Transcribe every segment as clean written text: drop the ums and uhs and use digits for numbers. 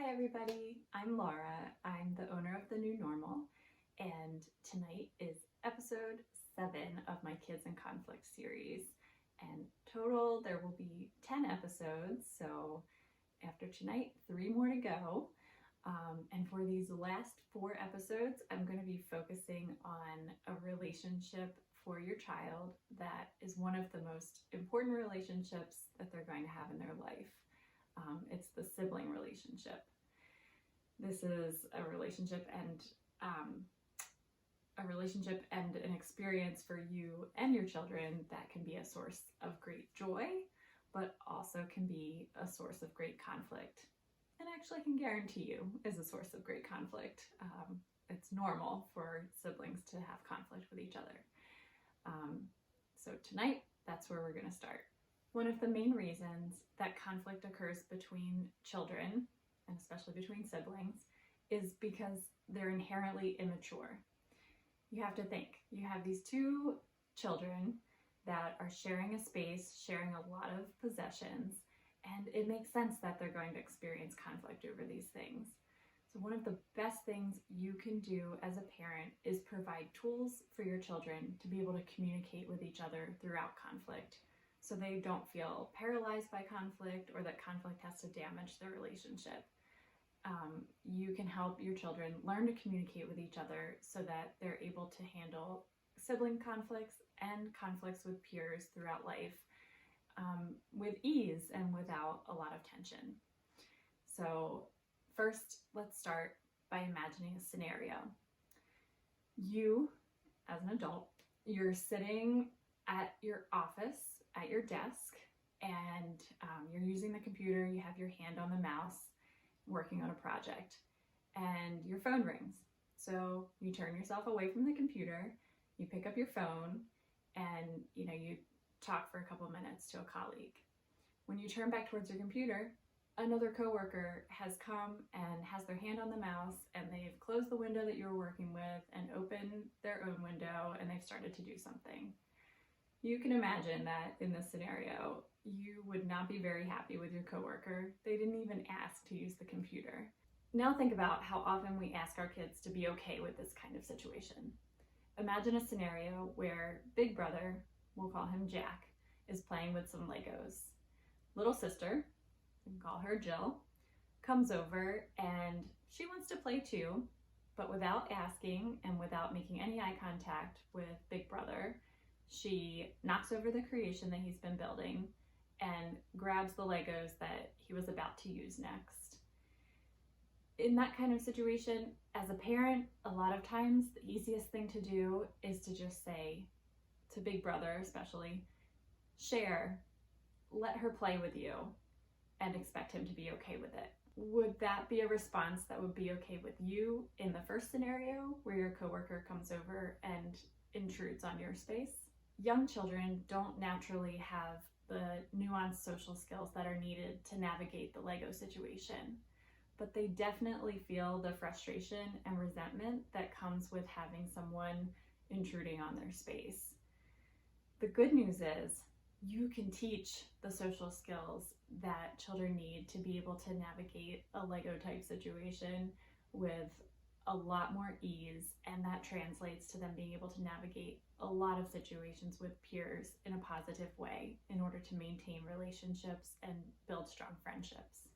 Hi everybody, I'm Laura. I'm the owner of The New Normal, and tonight is episode 7 of my Kids in Conflict series. And total, there will be 10 episodes, so after tonight, 3 more to go. And for these last 4 episodes, I'm going to be focusing on a relationship for your child that is one of the most important relationships that they're going to have in their life. It's the sibling relationship. This is a relationship and an experience for you and your children that can be a source of great joy, but also can be a source of great conflict. And actually, I can guarantee you is a source of great conflict. It's normal for siblings to have conflict with each other. So tonight, that's where we're going to start. One of the main reasons that conflict occurs between children, and especially between siblings, is because they're inherently immature. You have to think, you have these 2 children that are sharing a space, sharing a lot of possessions, and it makes sense that they're going to experience conflict over these things. So one of the best things you can do as a parent is provide tools for your children to be able to communicate with each other throughout conflict, so they don't feel paralyzed by conflict or that conflict has to damage their relationship. You can help your children learn to communicate with each other so that they're able to handle sibling conflicts and conflicts with peers throughout life with ease and without a lot of tension. So first, let's start by imagining a scenario. You, as an adult, you're sitting at your office, at your desk, and you're using the computer, you have your hand on the mouse, working on a project, and your phone rings. So you turn yourself away from the computer, you pick up your phone, and you talk for a couple minutes to a colleague. When you turn back towards your computer, another coworker has come and has their hand on the mouse, and they've closed the window that you were working with and opened their own window, and they've started to do something. You can imagine that in this scenario, you would not be very happy with your coworker. They didn't even ask to use the computer. Now think about how often we ask our kids to be okay with this kind of situation. Imagine a scenario where Big Brother, we'll call him Jack, is playing with some Legos. Little sister, we can call her Jill, comes over and she wants to play too, but without asking and without making any eye contact with Big Brother, she knocks over the creation that he's been building and grabs the Legos that he was about to use next. In that kind of situation, as a parent, a lot of times the easiest thing to do is to just say to Big Brother especially, share, let her play with you, and expect him to be okay with it. Would that be a response that would be okay with you in the first scenario where your coworker comes over and intrudes on your space? Young children don't naturally have the nuanced social skills that are needed to navigate the Lego situation, but they definitely feel the frustration and resentment that comes with having someone intruding on their space. The good news is you can teach the social skills that children need to be able to navigate a Lego type situation with a lot more ease, and that translates to them being able to navigate a lot of situations with peers in a positive way in order to maintain relationships and build strong friendships.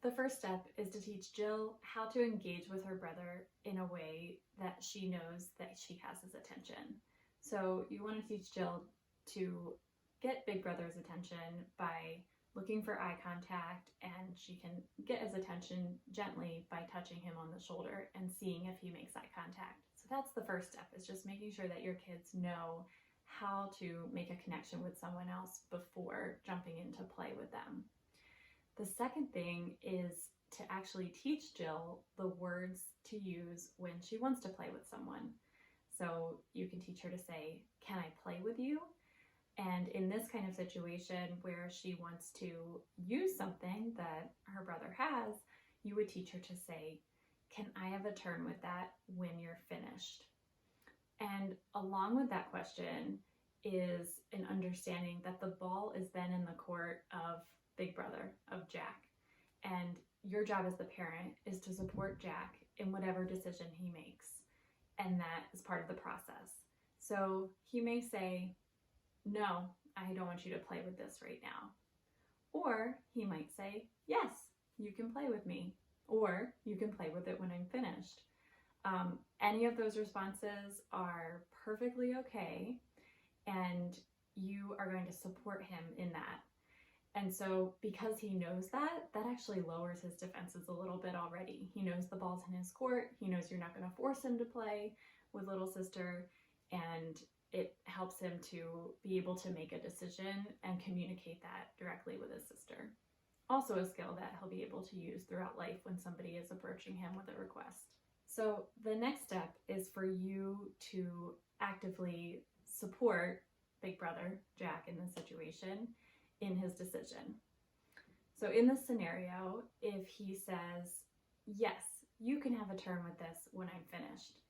The first step is to teach Jill how to engage with her brother in a way that she knows that she has his attention. So you want to teach Jill to get Big Brother's attention by looking for eye contact, and she can get his attention gently by touching him on the shoulder and seeing if he makes eye contact. So that's the first step, is just making sure that your kids know how to make a connection with someone else before jumping into play with them. The second thing is to actually teach Jill the words to use when she wants to play with someone. So you can teach her to say, "Can I play with you?" And in this kind of situation where she wants to use something that her brother has, you would teach her to say, "Can I have a turn with that when you're finished?" And along with that question is an understanding that the ball is then in the court of Big Brother, of Jack. And your job as the parent is to support Jack in whatever decision he makes. And that is part of the process. So he may say, no, I don't want you to play with this right now. Or he might say, yes, you can play with me. Or you can play with it when I'm finished. Any of those responses are perfectly okay, and you are going to support him in that. And so because he knows that, that actually lowers his defenses a little bit already. He knows the ball's in his court. He knows you're not going to force him to play with little sister, and it helps him to be able to make a decision and communicate that directly with his sister. Also a skill that he'll be able to use throughout life when somebody is approaching him with a request. So the next step is for you to actively support Big Brother, Jack, in this situation, in his decision. So in this scenario, if he says, yes, you can have a turn with this when I'm finished,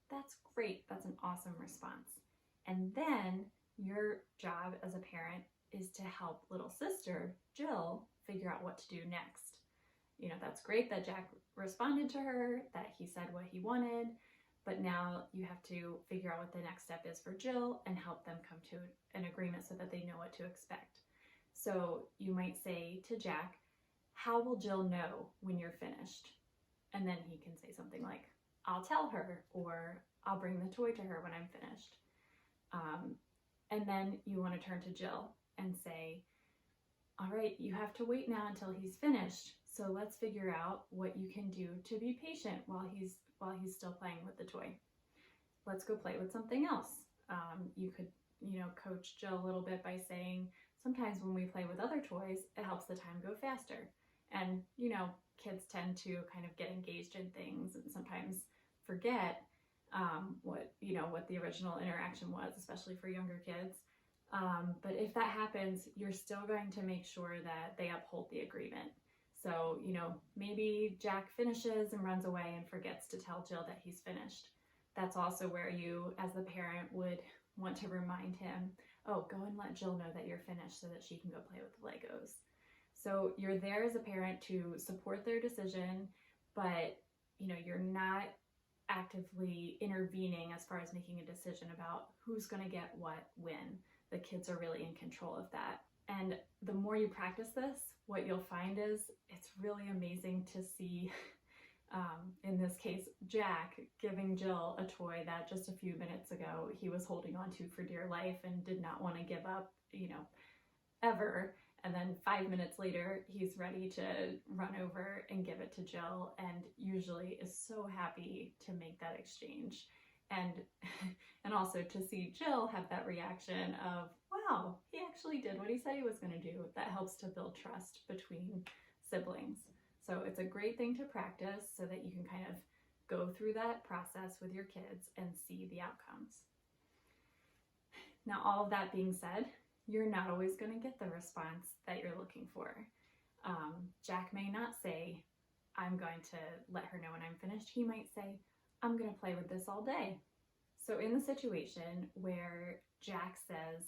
that's great. That's an awesome response. And then your job as a parent is to help little sister, Jill, figure out what to do next. You know, that's great that Jack responded to her, that he said what he wanted, but now you have to figure out what the next step is for Jill and help them come to an agreement so that they know what to expect. So you might say to Jack, how will Jill know when you're finished? And then he can say something like, I'll tell her, or I'll bring the toy to her when I'm finished. And then you want to turn to Jill and say, all right, you have to wait now until he's finished. So let's figure out what you can do to be patient while he's still playing with the toy. Let's go play with something else. You could, coach Jill a little bit by saying, sometimes when we play with other toys, it helps the time go faster. And, kids tend to kind of get engaged in things and sometimes forget what the original interaction was, especially for younger kids. But if that happens, you're still going to make sure that they uphold the agreement. So, maybe Jack finishes and runs away and forgets to tell Jill that he's finished. That's also where you, as the parent, would want to remind him, oh, go and let Jill know that you're finished so that she can go play with the Legos. So you're there as a parent to support their decision, but, you're not actively intervening as far as making a decision about who's going to get what when. The kids are really in control of that. And the more you practice this, what you'll find is it's really amazing to see, in this case, Jack giving Jill a toy that just a few minutes ago he was holding on to for dear life and did not want to give up, ever. And then 5 minutes later, he's ready to run over and give it to Jill, and usually is so happy to make that exchange. And also to see Jill have that reaction of, wow, he actually did what he said he was going to do. That helps to build trust between siblings. So it's a great thing to practice so that you can kind of go through that process with your kids and see the outcomes. Now, all of that being said, you're not always going to get the response that you're looking for. Jack may not say, I'm going to let her know when I'm finished. He might say, I'm going to play with this all day. So in the situation where Jack says,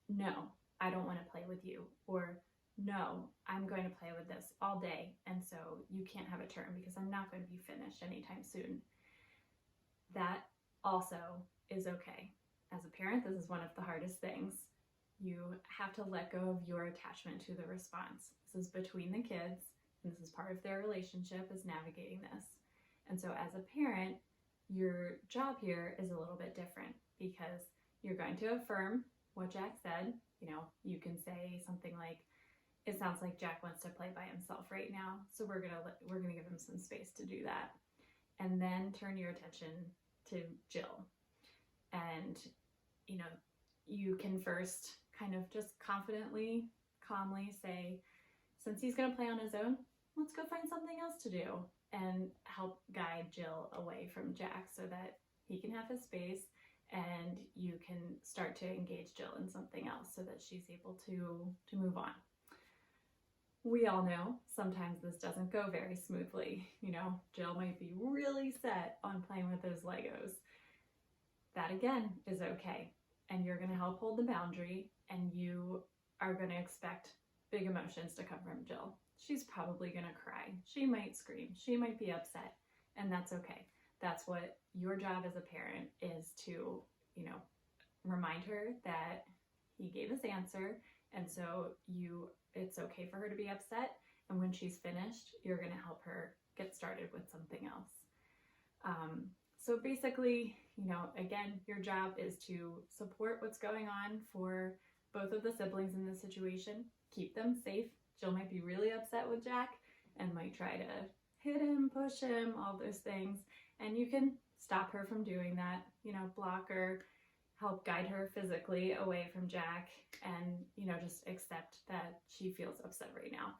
no, I don't want to play with you, or no, I'm going to play with this all day, and so you can't have a turn because I'm not going to be finished anytime soon, that also is okay. As a parent, this is one of the hardest things. You have to let go of your attachment to the response. This is between the kids, and this is part of their relationship, is navigating this. And so as a parent, your job here is a little bit different because you're going to affirm what Jack said. You can say something like, it sounds like Jack wants to play by himself right now, so we're gonna give him some space to do that. And then turn your attention to Jill. And, you can first kind of just confidently, calmly say, since he's gonna play on his own, let's go find something else to do, and help guide Jill away from Jack so that he can have his space and you can start to engage Jill in something else so that she's able to move on. We all know sometimes this doesn't go very smoothly. Jill might be really set on playing with those Legos. That again is okay. And you're going to help hold the boundary, and you are going to expect big emotions to come from Jill. She's probably going to cry. She might scream. She might be upset. And that's okay. That's what your job as a parent is to, remind her that he gave his answer. And so it's okay for her to be upset. And when she's finished, you're going to help her get started with something else. So basically, again, your job is to support what's going on for both of the siblings in this situation, keep them safe. Jill might be really upset with Jack and might try to hit him, push him, all those things. And you can stop her from doing that, block her, help guide her physically away from Jack, and, just accept that she feels upset right now.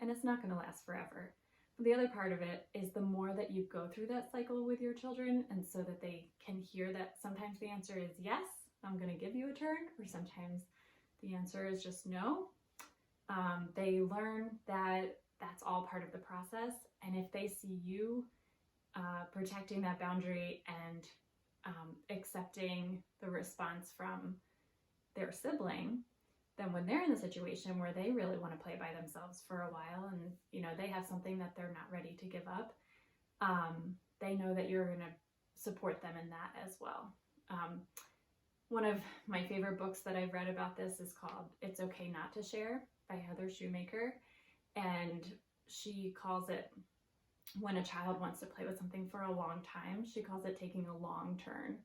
And it's not going to last forever. But the other part of it is the more that you go through that cycle with your children, and so that they can hear that sometimes the answer is yes, I'm going to give you a turn, or sometimes the answer is just no. They learn that that's all part of the process. And if they see you protecting that boundary and accepting the response from their sibling, then when they're in the situation where they really want to play by themselves for a while and, they have something that they're not ready to give up, they know that you're going to support them in that as well. One of my favorite books that I've read about this is called It's Okay Not to Share by Heather Shoemaker. And she calls it, when a child wants to play with something for a long time, she calls it taking a long turn.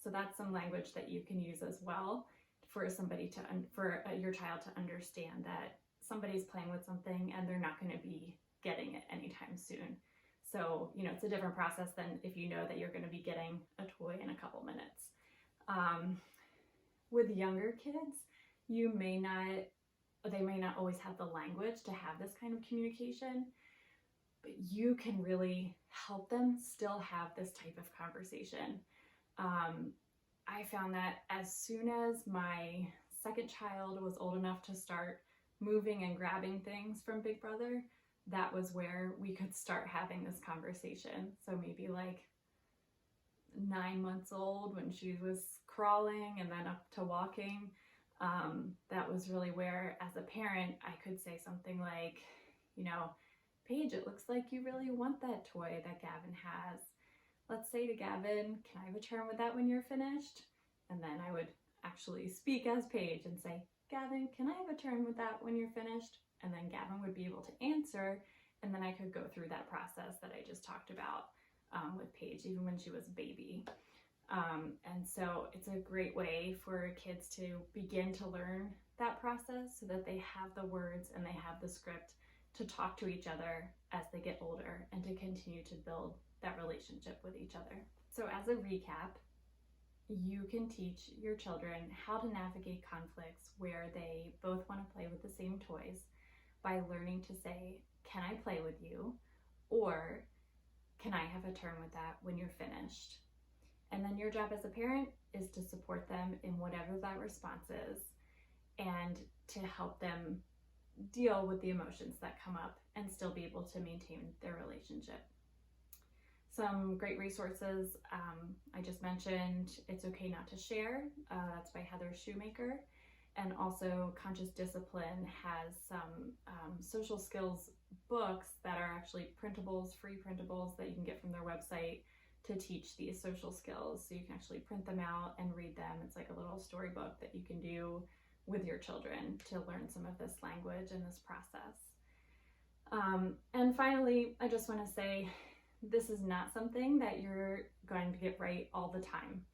So that's some language that you can use as well for your child to understand that somebody's playing with something and they're not going to be getting it anytime soon. So, it's a different process than if you know that you're going to be getting a toy in a couple minutes. With younger kids, they may not always have the language to have this kind of communication, but you can really help them still have this type of conversation. I found that as soon as my second child was old enough to start moving and grabbing things from Big Brother, that was where we could start having this conversation. So maybe like 9 months old, when she was crawling and then up to walking, that was really where, as a parent, I could say something like, Paige, it looks like you really want that toy that Gavin has. Let's say to Gavin, can I have a turn with that when you're finished? And then I would actually speak as Paige and say, Gavin, can I have a turn with that when you're finished? And then Gavin would be able to answer, and then I could go through that process that I just talked about with Paige, even when she was a baby. And so it's a great way for kids to begin to learn that process so that they have the words and they have the script to talk to each other as they get older and to continue to build that relationship with each other. So as a recap, you can teach your children how to navigate conflicts where they both want to play with the same toys by learning to say, can I play with you? Or can I have a turn with that when you're finished? And then your job as a parent is to support them in whatever that response is and to help them deal with the emotions that come up and still be able to maintain their relationship. Some great resources I just mentioned, It's Okay Not to Share, that's by Heather Shoemaker. And also Conscious Discipline has some social skills books that are actually printables, free printables that you can get from their website to teach these social skills. So you can actually print them out and read them. It's like a little storybook that you can do with your children to learn some of this language and this process. And finally, I just want to say, this is not something that you're going to get right all the time.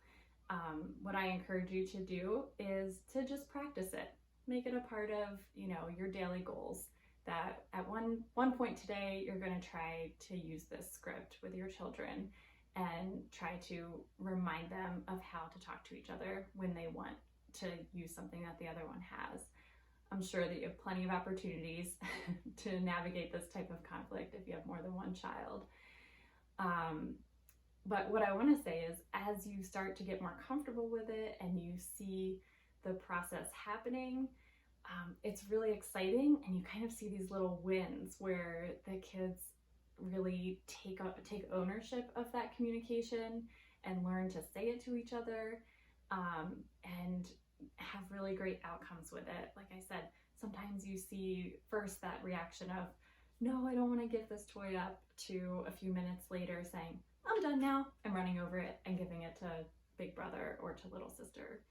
What I encourage you to do is to just practice it. Make it a part of, your daily goals, that at one point today, you're going to try to use this script with your children and try to remind them of how to talk to each other when they want to use something that the other one has. I'm sure that you have plenty of opportunities to navigate this type of conflict if you have more than one child. But what I want to say is, as you start to get more comfortable with it and you see the process happening, it's really exciting, and you kind of see these little wins where the kids really take ownership of that communication and learn to say it to each other, and have really great outcomes with it. Like I said, sometimes you see first that reaction of, no, I don't want to give this toy up, to a few minutes later saying, I'm done now, I'm running over it and giving it to big brother or to little sister.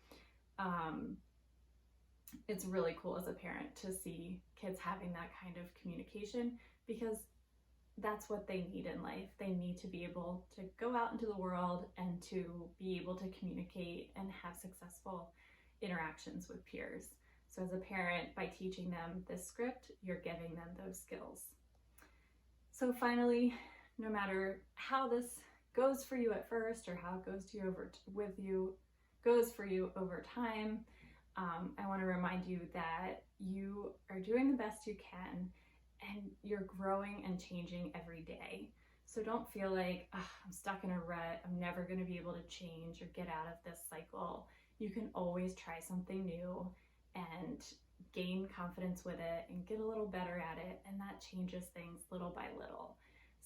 It's really cool as a parent to see kids having that kind of communication, because that's what they need in life. They need to be able to go out into the world and to be able to communicate and have successful interactions with peers. So as a parent, by teaching them this script, you're giving them those skills. So finally, no matter how this goes for you at first or how it goes for you over time, I want to remind you that you are doing the best you can, and you're growing and changing every day. So don't feel like, I'm stuck in a rut, I'm never going to be able to change or get out of this cycle. You can always try something new and gain confidence with it and get a little better at it, and that changes things little by little.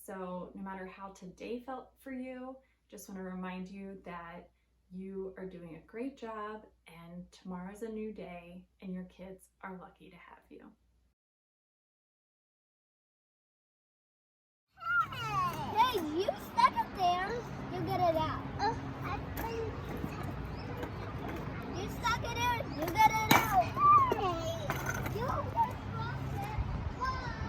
So no matter how today felt for you, just want to remind you that you are doing a great job, and tomorrow's a new day, and your kids are lucky to have you.